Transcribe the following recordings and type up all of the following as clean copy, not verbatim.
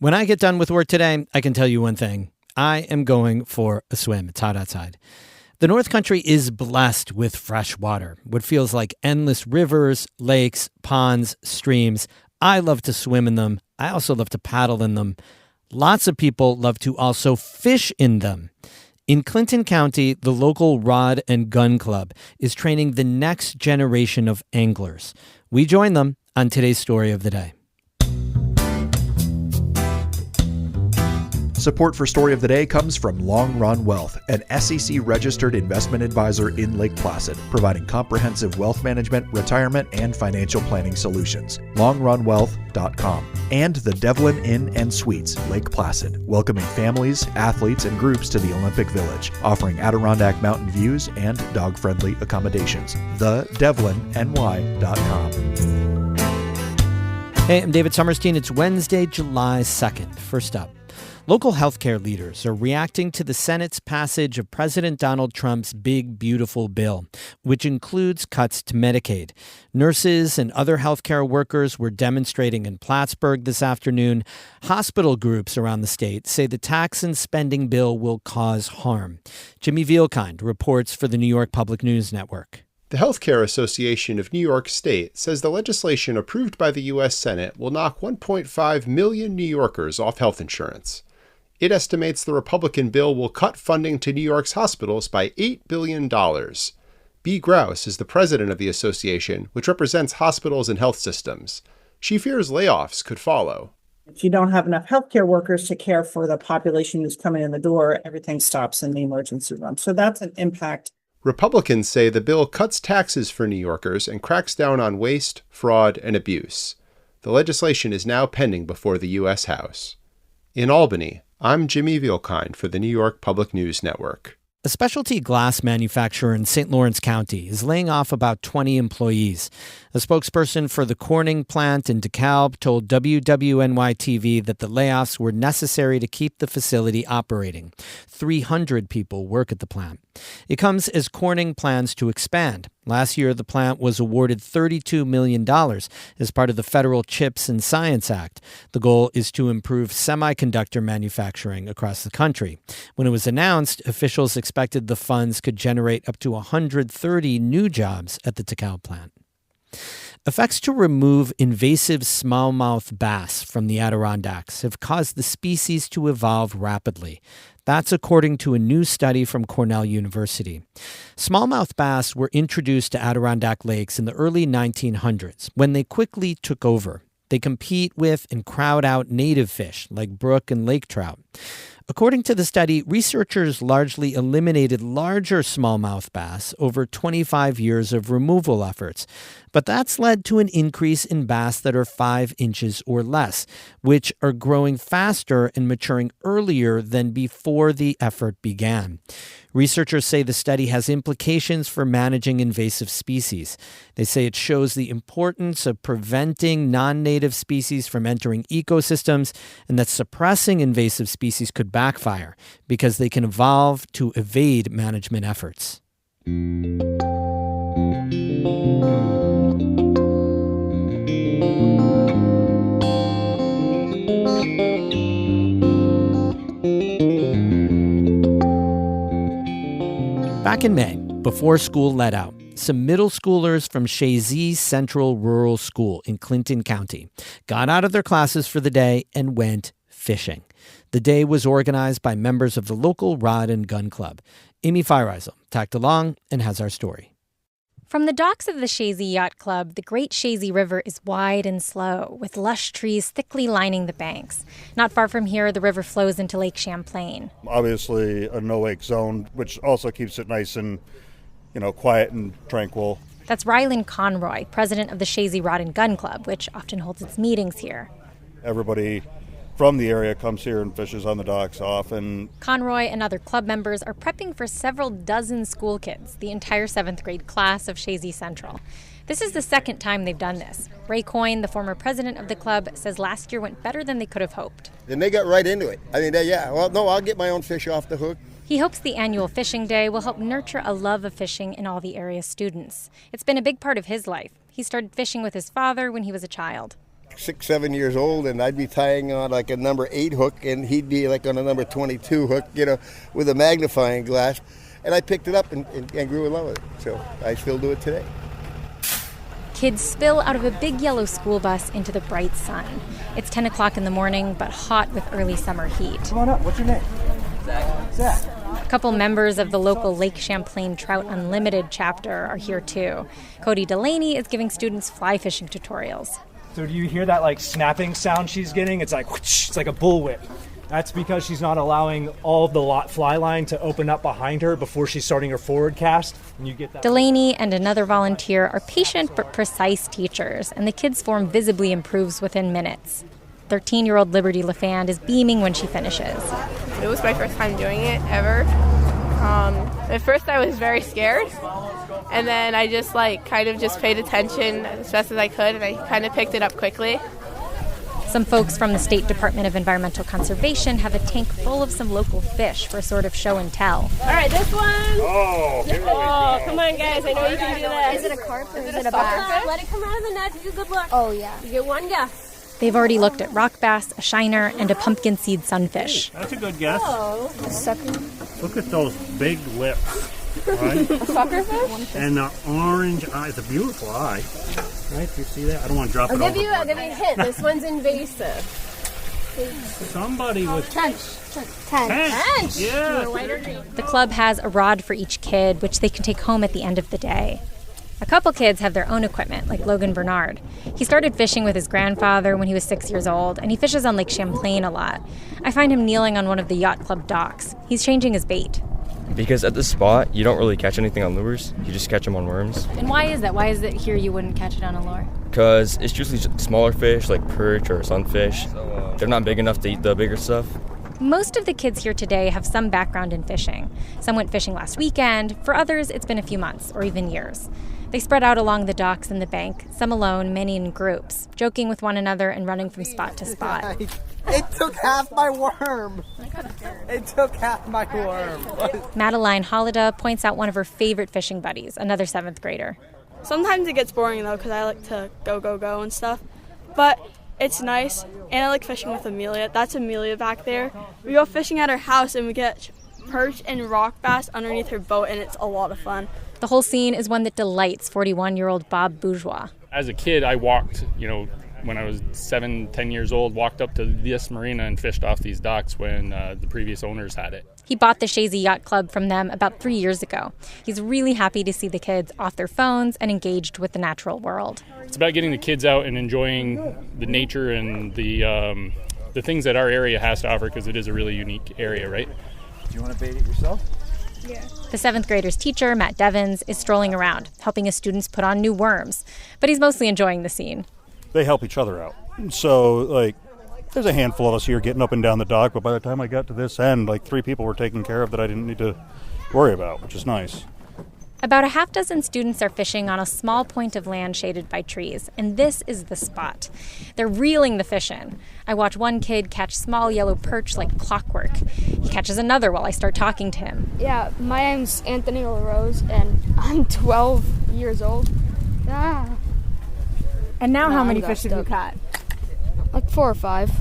When I get done with work today, I can tell you one thing. I am going for a swim. It's hot outside. The North Country is blessed with fresh water, what feels like endless rivers, lakes, ponds, streams. I love to swim in them. I also love to paddle in them. Lots of people love to also fish in them. In Clinton County, the local Rod and Gun Club is training the next generation of anglers. We join them on today's story of the day. Support for Story of the Day comes from Long Run Wealth, an SEC-registered investment advisor in Lake Placid, providing comprehensive wealth management, retirement, and financial planning solutions. LongRunWealth.com. And the Devlin Inn and Suites, Lake Placid, welcoming families, athletes, and groups to the Olympic Village, offering Adirondack mountain views and dog-friendly accommodations. TheDevlinNY.com. Hey, I'm David Summerstein. It's Wednesday, July 2nd. First up. Local healthcare leaders are reacting to the Senate's passage of President Donald Trump's Big Beautiful Bill, which includes cuts to Medicaid. Nurses and other healthcare workers were demonstrating in Plattsburgh this afternoon. Hospital groups around the state say the tax and spending bill will cause harm. Jimmy Vielkind reports for the New York Public News Network. The Healthcare Association of New York State says the legislation approved by the U.S. Senate will knock 1.5 million New Yorkers off health insurance. It estimates the Republican bill will cut funding to New York's hospitals by $8 billion. Bea Grouse is the president of the association, which represents hospitals and health systems. She fears layoffs could follow. If you don't have enough healthcare workers to care for the population who's coming in the door, everything stops in the emergency room. So that's an impact. Republicans say the bill cuts taxes for New Yorkers and cracks down on waste, fraud, and abuse. The legislation is now pending before the U.S. House. In Albany, I'm Jimmy Vielkind for the New York Public News Network. A specialty glass manufacturer in St. Lawrence County is laying off about 20 employees. A spokesperson for the Corning plant in DeKalb told WWNY-TV that the layoffs were necessary to keep the facility operating. 300 people work at the plant. It comes as Corning plans to expand. Last year, the plant was awarded $32 million as part of the Federal CHIPS and Science Act. The goal is to improve semiconductor manufacturing across the country. When it was announced, officials expected the funds could generate up to 130 new jobs at the DeKalb plant. Efforts to remove invasive smallmouth bass from the Adirondacks have caused the species to evolve rapidly. That's according to a new study from Cornell University. Smallmouth bass were introduced to Adirondack lakes in the early 1900s when they quickly took over. They compete with and crowd out native fish like brook and lake trout. According to the study, researchers largely eliminated larger smallmouth bass over 25 years of removal efforts. But that's led to an increase in bass that are 5 inches or less, which are growing faster and maturing earlier than before the effort began. Researchers say the study has implications for managing invasive species. They say it shows the importance of preventing non-native species from entering ecosystems and that suppressing invasive species could backfire because they can evolve to evade management efforts. Back in May, before school let out, some middle schoolers from Chazy Central Rural School in Clinton County got out of their classes for the day and went fishing. The day was organized by members of the local Rod and Gun Club. Amy Feiereisel tagged along and has our story. From the docks of the Chazy Yacht Club, the Great Chazy River is wide and slow, with lush trees thickly lining the banks. Not far from here, the river flows into Lake Champlain. Obviously a no-wake zone, which also keeps it nice and, quiet and tranquil. That's Rylan Conroy, president of the Chazy Rod and Gun Club, which often holds its meetings here. Everybody from the area comes here and fishes on the docks often. Conroy and other club members are prepping for several dozen school kids, the entire 7th grade class of Chazy Central. This is the second time they've done this. Ray Coyne, the former president of the club, says last year went better than they could have hoped. And they got right into it. I'll get my own fish off the hook. He hopes the annual fishing day will help nurture a love of fishing in all the area's students. It's been a big part of his life. He started fishing with his father when he was a child. 6, 7 years old, and I'd be tying on like a number 8 hook, and he'd be like on a number 22 hook, with a magnifying glass. And I picked it up and grew in love with it. So I still do it today. Kids spill out of a big yellow school bus into the bright sun. It's 10 o'clock in the morning, but hot with early summer heat. Come on up. What's your name? Zach. A couple members of the local Lake Champlain Trout Unlimited chapter are here too. Cody Delaney is giving students fly fishing tutorials. So do you hear that like snapping sound she's getting? It's like whoosh, it's like a bullwhip. That's because she's not allowing all of the fly line to open up behind her before she's starting her forward cast. And you get that. Delaney and another volunteer are patient but precise teachers, and the kids' form visibly improves within minutes. 13-year-old Liberty LaFand is beaming when she finishes. It was my first time doing it ever. At first I was very scared, and then I just kind of paid attention as best as I could, and I kind of picked it up quickly. Some folks from the State Department of Environmental Conservation have a tank full of some local fish for a sort of show and tell. All right, this one. Oh, here we go. Come on, guys. I know you can do this. Is it a carp or is it a a bass? Let it come out of the net. You good luck. Oh, yeah. You get one guess. They've already looked at rock bass, a shiner, and a pumpkin seed sunfish. That's a good guess. Oh. A sucker. Look at those big lips, right? A sucker fish? And the orange eye. It's a beautiful eye. Right? You see that? I don't want to drop it I'll give you a hint. This one's invasive. Somebody was... Tench. Yeah. White or green? The club has a rod for each kid, which they can take home at the end of the day. A couple kids have their own equipment, like Logan Bernard. He started fishing with his grandfather when he was 6 years old, and he fishes on Lake Champlain a lot. I find him kneeling on one of the yacht club docks. He's changing his bait. Because at this spot, you don't really catch anything on lures. You just catch them on worms. And why is that? Why is it here you wouldn't catch it on a lure? Because it's usually smaller fish like perch or sunfish. They're not big enough to eat the bigger stuff. Most of the kids here today have some background in fishing. Some went fishing last weekend. For others, it's been a few months or even years. They spread out along the docks and the bank, some alone, many in groups, joking with one another and running from spot to spot. It took half my worm. It took half my worm. Madeline Hollida points out one of her favorite fishing buddies, another 7th grader. Sometimes it gets boring, though, because I like to go and stuff. But it's nice, and I like fishing with Amelia. That's Amelia back there. We go fishing at her house, and we get perch and rock bass underneath her boat, and it's a lot of fun. The whole scene is one that delights 41-year-old Bob Bourgeois. As a kid, I walked, when I was 7-10 years old, walked up to this marina and fished off these docks when the previous owners had it. He bought the Chazy Yacht Club from them about 3 years ago. He's really happy to see the kids off their phones and engaged with the natural world. It's about getting the kids out and enjoying the nature and the things that our area has to offer, because it is a really unique area, right? Do you want to bait it yourself? Yeah. The 7th grader's teacher, Matt Devins, is strolling around, helping his students put on new worms. But he's mostly enjoying the scene. They help each other out. So, there's a handful of us here getting up and down the dock, but by the time I got to this end, 3 people were taken care of that I didn't need to worry about, which is nice. About a half dozen students are fishing on a small point of land shaded by trees, and this is the spot. They're reeling the fish in. I watch one kid catch small yellow perch like clockwork. He catches another while I start talking to him. Yeah, my name's Anthony LaRose, and I'm 12 years old. Ah. And now how many fish have you caught? 4 or 5.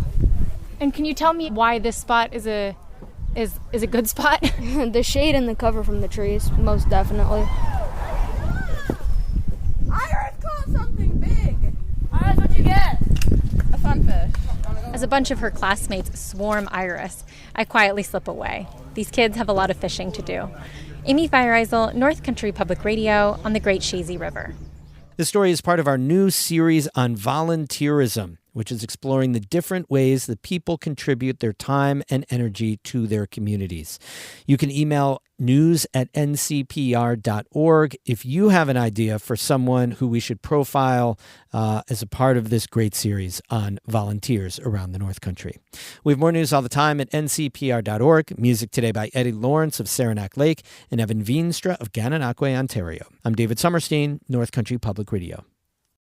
And can you tell me why this spot is a good spot? The shade and the cover from the trees, most definitely. Iris caught something big. Iris, what'd you get? A sunfish. As a bunch of her classmates swarm Iris, I quietly slip away. These kids have a lot of fishing to do. Amy Feiereisel, North Country Public Radio on the Great Chazy River. This story is part of our new series on volunteerism, which is exploring the different ways that people contribute their time and energy to their communities. You can email news@ncpr.org if you have an idea for someone who we should profile as a part of this great series on volunteers around the North Country. We have more news all the time at ncpr.org. Music today by Eddie Lawrence of Saranac Lake and Evan Veenstra of Gananoque, Ontario. I'm David Summerstein, North Country Public Radio.